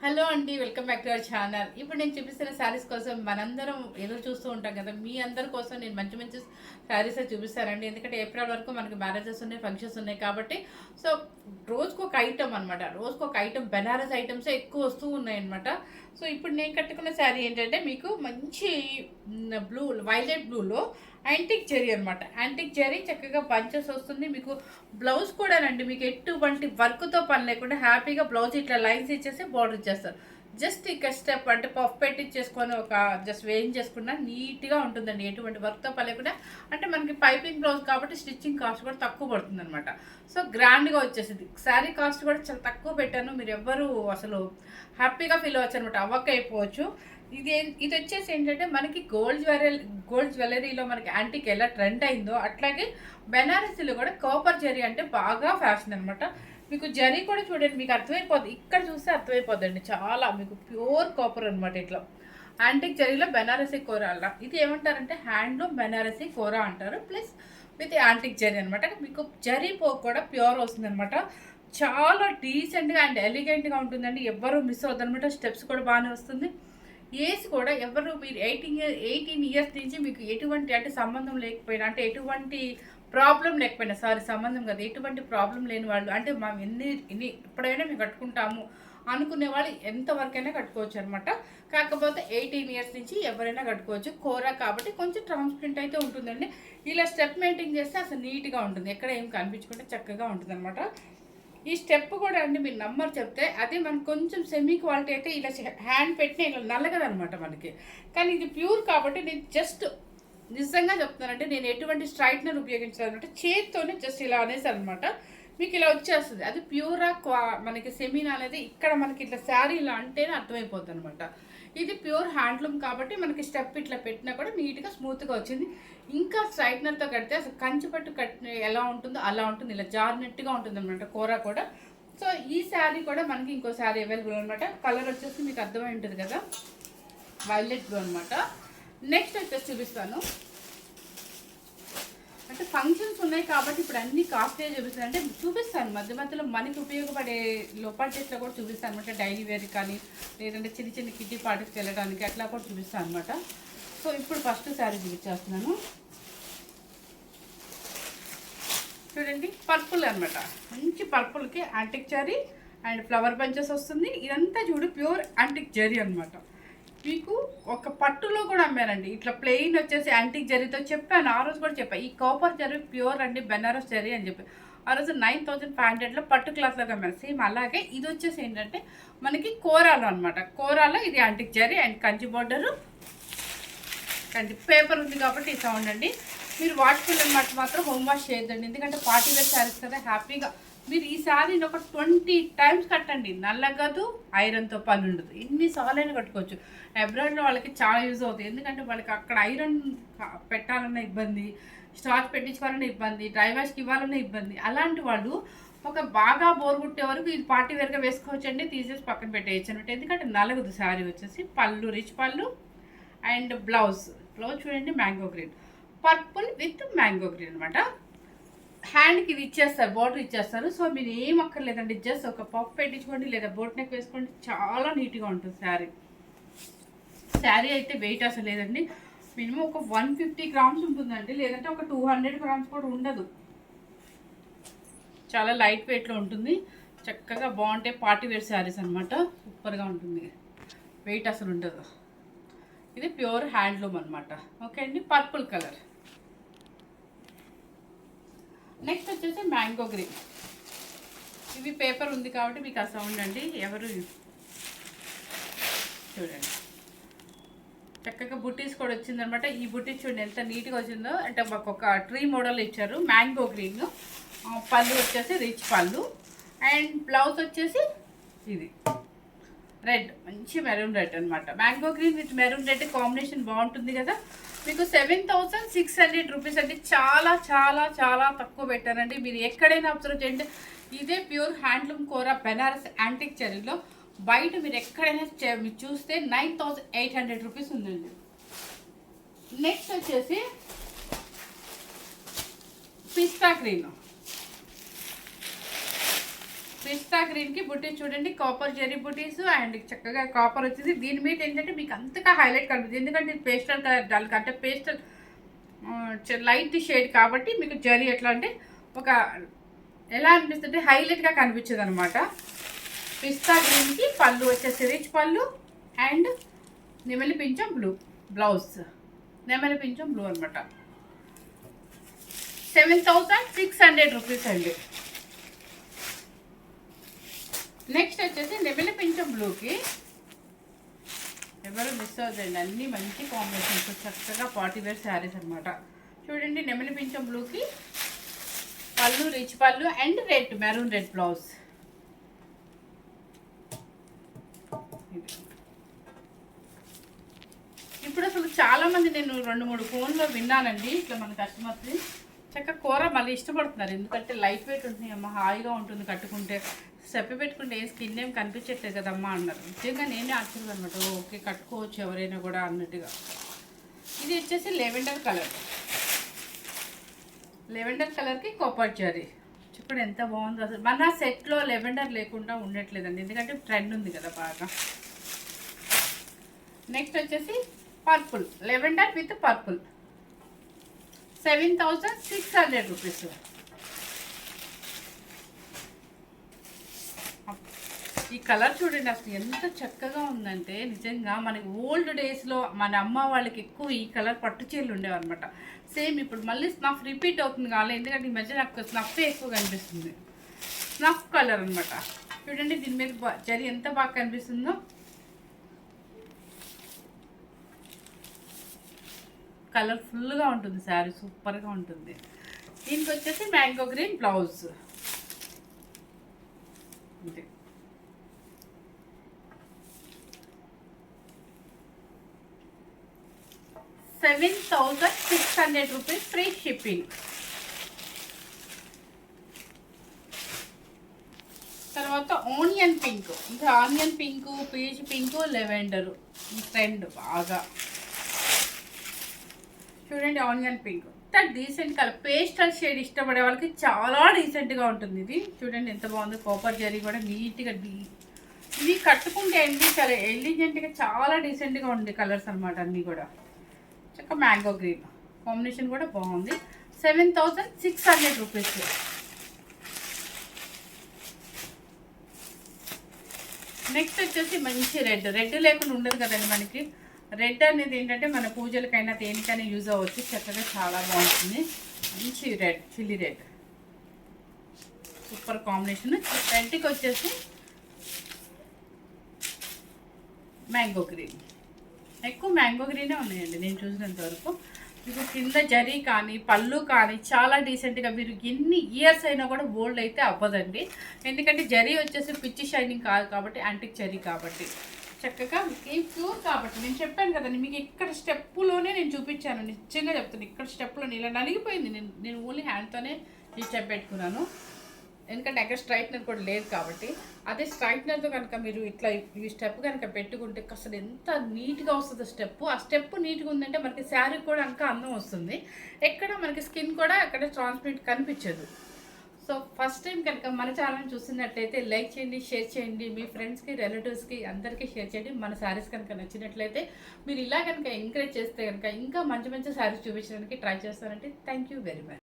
Hello అండి, welcome back to our channel. ఇప్పుడు నేను చూపిస్తున్న శారీస్ కోసం మనందరం ఎదురు చూస్తూ ఉంటాం కదా. మీ అందరి కోసం నేను మంచి మంచి శారీస్ చూపిస్తానండి. ఎందుకంటే ఏప్రిల్ వరకు మనకి మ్యారేజెస్ ఉన్నాయి, ఫంక్షన్స్ ఉన్నాయి కాబట్టి సో రోజుకు ఒక ఐటమ్ అనమాట. రోజుకు ఒక ఐటమ్ బెనారస్ ఐటమ్స్ ఎక్కువ వస్తూ ఉన్నాయి అనమాట. సో ఇప్పుడు నేను కట్టుకున్న శారీ ఏంటంటే మీకు మంచి బ్లూ, వైలెట్ బ్లూలో యాంటిక్ జెరీ అనమాట. యాంటిక్ జెరీ చక్కగా బంచెస్ వస్తుంది. మీకు బ్లౌజ్ కూడానండి మీకు ఎటువంటి వర్క్తో పని లేకుండా హ్యాపీగా బ్లౌజ్ ఇట్లా లైన్స్ ఇచ్చేసి బార్డర్ ఇచ్చేస్తారు. జస్ట్ ఇక్కడ స్టెప్ అంటే పఫ్ పెట్టించేసుకొని ఒక జస్ట్ వేయించేసుకున్నా నీట్గా ఉంటుందండి. ఎటువంటి వర్క్తో పని లేకుండా. అంటే మనకి పైపింగ్ బ్లౌజ్ కాబట్టి స్టిచ్చింగ్ కాస్ట్ కూడా తక్కువ పడుతుంది అనమాట. సో గ్రాండ్గా వచ్చేసింది. శారీ కాస్ట్ కూడా చాలా తక్కువ పెట్టాను. మీరు ఎవ్వరూ అసలు హ్యాపీగా ఫీల్ అవ్వచ్చు అనమాట. అవ్వక అయిపోవచ్చు. ఇది వచ్చేసి ఏంటంటే మనకి గోల్డ్ జ్యువెలరీలో మనకి యాంటిక్ ఎలా ట్రెండ్ అయిందో అట్లాగే బెనారసీలో కూడా కాపర్ జరీ అంటే బాగా ఫ్యాషన్ అనమాట. మీకు జరీ కూడా చూడండి, మీకు అర్థమైపోద్ది. ఇక్కడ చూస్తే అర్థమైపోద్దండి. చాలా మీకు ప్యూర్ కాపర్ అనమాట. ఇట్లా యాంటిక్ జరీలో బెనారసీ కూర అలా ఇది ఏమంటారంటే హ్యాండ్లూమ్ బెనారసీ కూర అంటారు. ప్లస్ విత్ యాంటిక్ జరీ అనమాట. మీకు జరీ పోక్ కూడా ప్యూర్ వస్తుంది అనమాట. చాలా డీసెంట్గా అండ్ ఎలిగెంట్గా ఉంటుందండి. ఎవ్వరూ మిస్ అవుతుంది అనమాట. స్టెప్స్ కూడా బాగానే వస్తుంది. ఏజ్ కూడా ఎవరు మీరు 18 ఇయర్స్ నుంచి మీకు ఎటువంటి అంటే సంబంధం లేకపోయినా అంటే ఎటువంటి ప్రాబ్లం లేకపోయినా సంబంధం కదా, ఎటువంటి ప్రాబ్లం లేని వాళ్ళు అంటే మేము ఎన్ని ఎప్పుడైనా మేము కట్టుకుంటాము అనుకునే వాళ్ళు ఎంతవరకైనా కట్టుకోవచ్చు అనమాట. కాకపోతే 18 ఇయర్స్ నుంచి ఎవరైనా కట్టుకోవచ్చు. కూర కాబట్టి కొంచెం ట్రాన్స్పరెంట్ అయితే ఉంటుందండి. ఇలా స్టెప్ మెయింటైన్ చేస్తే అసలు నీట్గా ఉంటుంది. ఎక్కడ ఏం కనిపించకుండా చక్కగా ఉంటుంది అనమాట. ఈ స్టెప్ కూడా అండి మీరు నంబర్ చెప్తే అదే మనకు కొంచెం సెమీ క్వాలిటీ అయితే ఇలా హ్యాండ్ పెట్టిన ఇలా నల్లగదనమాట మనకి. కానీ ఇది ప్యూర్ కాబట్టి నేను జస్ట్ నిజంగా చెప్తున్నానంటే నేను ఎటువంటి స్ట్రైట్నర్ ఉపయోగించాలంటే చేతితోనే జస్ట్ ఇలా అనేసాను అనమాట. మీకు ఇలా వచ్చేస్తుంది. అది ప్యూరా మనకి సెమీనా అనేది ఇక్కడ మనకి ఇట్లా శారీ ఇలా అంటేనే అర్థమైపోతుంది అనమాట. ఇది ప్యూర్ హ్యాండ్లూమ్ కాబట్టి మనకి స్టెప్ ఇట్లా పెట్టినా కూడా నీట్గా స్మూత్గా వచ్చింది. ఇంకా స్ట్రైట్నర్తో కడితే అసలు కంచిపట్టు కట్టిన ఎలా ఉంటుందో అలా ఉంటుంది. ఇలా జారినట్టుగా ఉంటుంది అనమాట కూర కూడా. సో ఈ శారీ కూడా మనకి ఇంకో శారీ అవైలబుల్ అనమాట. కలర్ వచ్చేసి మీకు అర్థమై ఉంటుంది కదా, వైలెట్ బ్లూ అనమాట. నెక్స్ట్ వచ్చేసి చూపిస్తాను. అంటే ఫంక్షన్స్ ఉన్నాయి కాబట్టి ఇప్పుడు అన్ని కాస్ట్లీ చూపిస్తాను. అంటే చూపిస్తాను మధ్య మధ్యలో మనకి ఉపయోగపడే లోపల్ టెస్ట్లో కూడా చూపిస్తాను అనమాట. డైలీ వేర్ కానీ లేదంటే చిన్న చిన్న కిట్టి పార్టీకి వెళ్ళడానికి అట్లా కూడా చూపిస్తాను అనమాట. సో ఇప్పుడు ఫస్ట్ శారీ చూపించేస్తున్నాను. చూడండి, పర్పుల్ అనమాట. మంచి పర్పుల్కి antique zari and flower bunches వస్తుంది. ఇదంతా చూడు ప్యూర్ యాంటిక్ జరీ అనమాట. మీకు ఒక పట్టులో కూడా అమ్మారండి. ఇట్లా ప్లెయిన్ వచ్చేసి యాంటిక్ జరీతో చెప్పాను. ఆ రోజు కూడా చెప్పాను ఈ కాపర్ జరీ ప్యూర్ అండి బెనారస్ జరీ అని చెప్పి. ఆ రోజు 9500లో పట్టు క్లాత్లో అమ్మారు. సేమ్ అలాగే ఇది వచ్చేసి ఏంటంటే మనకి కోరాలో అనమాట. కోరాలో ఇది antique zari and Kanchi border Kanchi paper ఉంది కాబట్టి ఈ సౌండ్ అండి. మీరు వాష్ఫుల్ అనమాట మాత్రం హోమ్ వాష్ చేయొద్దండి. ఎందుకంటే పార్టీ వేర్ శారీస్ కదా, హ్యాపీగా మీరు ఈ శారీని ఒక 20 టైమ్స్ కట్టండి. నల్లగదు, ఐరన్తో పని ఉండదు. ఎన్నిసార్లు అయినా కట్టుకోవచ్చు. అబ్రాడ్లో వాళ్ళకి చాలా యూజ్ అవుతుంది. ఎందుకంటే వాళ్ళకి అక్కడ ఐరన్ పెట్టాలన్న ఇబ్బంది, స్టార్చ్ పెట్టించుకోవాలన్న ఇబ్బంది, డ్రై వాష్కి ఇవ్వాలన్న ఇబ్బంది. అలాంటి వాళ్ళు ఒక బాగా బోర్ కుట్టే వరకు ఇది పార్టీ వేర్గా వేసుకోవచ్చు అండి. తీసేసి పక్కన పెట్టేయచ్చు అనమాట. ఎందుకంటే నలగదు. శారీ వచ్చేసి పళ్ళు రిచ్ పళ్ళు అండ్ బ్లౌజ్ చూడండి mango green, purple with mango green అనమాట. హ్యాండ్కి ఇది ఇచ్చేస్తారు, బోర్డర్ ఇచ్చేస్తారు. సో మీరు ఏం అక్కర్లేదండి, జస్ట్ ఒక పఫ్ పెట్టించుకోండి లేదా బోట్ నెక్ వేసుకోండి. చాలా నీట్గా ఉంటుంది శారీ. శారీ అయితే వెయిట్ అసలు లేదండి. మినిమం ఒక 150 గ్రామ్స్ ఉంటుందండి, లేదంటే ఒక 200 గ్రామ్స్ కూడా ఉండదు. చాలా లైట్ వెయిట్లో ఉంటుంది. చక్కగా బాగుంటాయి పార్టీ వేర్ శారీస్ అనమాట. సూపర్గా ఉంటుంది. వెయిట్ అసలు ఉండదు. ఇది ప్యూర్ హ్యాండ్లూమ్ అనమాట. ఓకే అండి, పర్పుల్ కలర్. నెక్స్ట్ వచ్చేసి మ్యాంగో గ్రీన్. ఇవి పేపర్ ఉంది కాబట్టి మీకు ఆ సౌండ్ అండి. ఎవరు చూడండి చక్కగా బుట్టీస్ కూడా వచ్చిందనమాట. ఈ బుట్టీ చూడండి ఎంత నీట్గా వచ్చిందో. అంటే మాకు ఒక ట్రీ మోడల్ ఇచ్చారు. మ్యాంగో గ్రీన్, పళ్ళు వచ్చేసి రిచ్ పళ్ళు అండ్ బ్లౌజ్ వచ్చేసి ఇది రెడ్, మంచి మెరూన్ రెడ్ అనమాట. Mango green with maroon red combination బాగుంటుంది కదా. మీకు 7600 రూపీస్ అండి. చాలా చాలా చాలా తక్కువ పెట్టారండి. మీరు ఎక్కడైనా అబ్జర్వ్ చేయండి. ఇదే ప్యూర్ హ్యాండ్లూమ్ కూర బెనారస్ యాంటిక్ జరీలో బయట మీరు ఎక్కడైనా మీరు చూస్తే 9800 రూపీస్ ఉందండి. నెక్స్ట్ వచ్చేసి పిస్తా గ్రీన్. పిస్తా గ్రీన్కి బుటీస్ చూడండి, కాపర్ జెరీ బుటీస్ అండ్ చక్కగా కాపర్ వచ్చింది. దీని మీద ఏంటంటే మీకు అంతగా హైలైట్ కనిపిస్తుంది, ఎందుకంటే ఇది పేస్టల్ కలర్ డల్ అంటే పేస్టల్ లైట్ షేడ్ కాబట్టి మీకు జరీ ఎట్లా అంటే ఒక ఎలా అనిపిస్తుంటే హైలైట్గా కనిపించదు అనమాట. పిస్తా గ్రీన్కి పళ్ళు వచ్చేసి రిచ్ పళ్ళు అండ్ నెమలి పింఛం బ్లూ బ్లౌజ్, నెమలి పింఛం బ్లూ అనమాట. 7,600 రూపీస్ అండి. నెక్స్ట్ వచ్చేసి నెమలి పింఛం బ్లూకి ఎవరు మిస్ అవుతుంది, అన్నీ మంచి కాంబినేషన్స్ చక్కగా పార్టీ వేర్ శారీస్ అనమాట. చూడండి నెమలి పింఛం బ్లూకి పళ్ళు రిచ్ పళ్ళు and red maroon red blouse. ఇప్పుడు అసలు చాలామంది నేను 2-3 ఫోన్లో విన్నానండి ఇట్లా మన కస్టమర్స్ని చక్కగా కూర మళ్ళీ ఇష్టపడుతున్నారు, ఎందుకంటే లైట్ వెయిట్ ఉంటుంది అమ్మ, హాయిగా ఉంటుంది కట్టుకుంటే, చెప్పి పెట్టుకుంటే ఏ స్కిన్ ఏం కనిపించట్లేదు కదమ్మా అన్నారు. నిజంగా నేనే ఆశ్చర్యం అనమాట, ఓకే కట్టుకోవచ్చు ఎవరైనా కూడా అన్నట్టుగా. ఇది వచ్చేసి లెవెండర్ కలర్, లెవెండర్ కలర్కి కాపర్ జరీ. చెప్పండి ఎంత బాగుందో అసలు. మన సెట్లో లెవెండర్ లేకుండా ఉండట్లేదండి, ఎందుకంటే ట్రెండ్ ఉంది కదా బాగా. నెక్స్ట్ వచ్చేసి purple, lavender with purple, 7,600 rupees. ఈ కలర్ చూడండి అసలు ఎంత చక్కగా ఉందంటే, నిజంగా మనకి ఓల్డ్ డేస్లో మన అమ్మ వాళ్ళకి ఎక్కువ ఈ కలర్ పట్టు చీరలు ఉండేవన్నమాట. సేమ్ ఇప్పుడు మళ్ళీ స్నఫ్ రిపీట్ అవుతుంది కావాలి, ఎందుకంటే ఈ మధ్య నాకు స్నఫ్ ఎక్కువ కనిపిస్తుంది. స్నఫ్ కలర్ అనమాట. చూడండి దీని మీద జరీ ఎంత బాగా కనిపిస్తుందో. కలర్ఫుల్గా ఉంటుంది శారీ, సూపర్గా ఉంటుంది. దీనికి వచ్చేసి మ్యాంగో గ్రీన్ బ్లౌజ్. అంతే. ₹7,600 రూపీస్ ఫ్రీ షిప్పింగ్. తర్వాత ఆనియన్ పింక్, ఇంకా onion pink, peach pink, lavender ఈ ట్రెండ్ బాగా. చూడండి onion pink decent colour, pastel shade ఇష్టపడే వాళ్ళకి చాలా డీసెంట్గా ఉంటుంది ఇది. చూడండి ఎంత బాగుంది, కాపర్ జరీ కూడా నీట్గా ఇవి కట్టుకుంటే అండి చాలా ఎలిజెంట్గా చాలా డీసెంట్గా ఉంది కలర్స్ అనమాట అన్నీ కూడా. చక్క మ్యాంగో గ్రీన్ కాంబినేషన్ కూడా బాగుంది. 7,600 రూపీస్. నెక్స్ట్ వచ్చేసి మంచి రెడ్, రెడ్ లేకుండా ఉండదు కదండి మనకి. రెడ్ అనేది ఏంటంటే మన పూజలకైనా దేనికైనా యూజ్ అవ్వచ్చు, చక్కగా చాలా బాగుంటుంది. మంచి red, chilli red super combination. రెడ్కి వచ్చేసి మ్యాంగో గ్రీన్, ఎక్కువ మ్యాంగో గ్రీనే ఉన్నాయండి నేను చూసినంత వరకు. మీకు కింద జరీ కానీ పళ్ళు కానీ చాలా డీసెంట్గా, మీరు ఎన్ని ఇయర్స్ అయినా కూడా ఓల్డ్ అయితే అవ్వదండి, ఎందుకంటే జరీ వచ్చేసి పిచ్చి షైనింగ్ కాదు కాబట్టి, యాంటిక్ జరీ కాబట్టి చక్కగా ప్యూర్ కాబట్టి. నేను చెప్పాను కదండి మీకు ఇక్కడ స్టెప్పులోనే నేను చూపించాను, నిజంగా చెప్తాను. ఇక్కడ స్టెప్లో ఇలా నలిగిపోయింది, నేను ఓన్లీ హ్యాండ్తోనే ఈ స్టెప్ పెట్టుకున్నాను, ఎందుకంటే అక్కడ స్ట్రైట్నర్ కూడా లేదు కాబట్టి. అదే స్ట్రైట్నర్తో కనుక మీరు ఇట్లా ఈ స్టెప్ కనుక పెట్టుకుంటే అసలు ఎంత నీట్గా వస్తుందో స్టెప్. ఆ స్టెప్ నీట్గా ఉందంటే మనకి శారీ కూడా ఇంకా అందం వస్తుంది, ఎక్కడ మనకి స్కిన్ కూడా అక్కడ ట్రాన్స్పరెంట్ కనిపించదు. సో ఫస్ట్ టైం కనుక మన ఛానల్ చూసినట్లయితే లైక్ చేయండి, షేర్ చేయండి, మీ ఫ్రెండ్స్కి రిలేటివ్స్కి అందరికీ షేర్ చేయండి. మన శారీస్ కనుక నచ్చినట్లయితే మీరు ఇలా కనుక ఎంకరేజ్ చేస్తే కనుక ఇంకా మంచి మంచి శారీస్ చూపించడానికి ట్రై చేస్తానంటే థ్యాంక్ యూ వెరీ మచ్.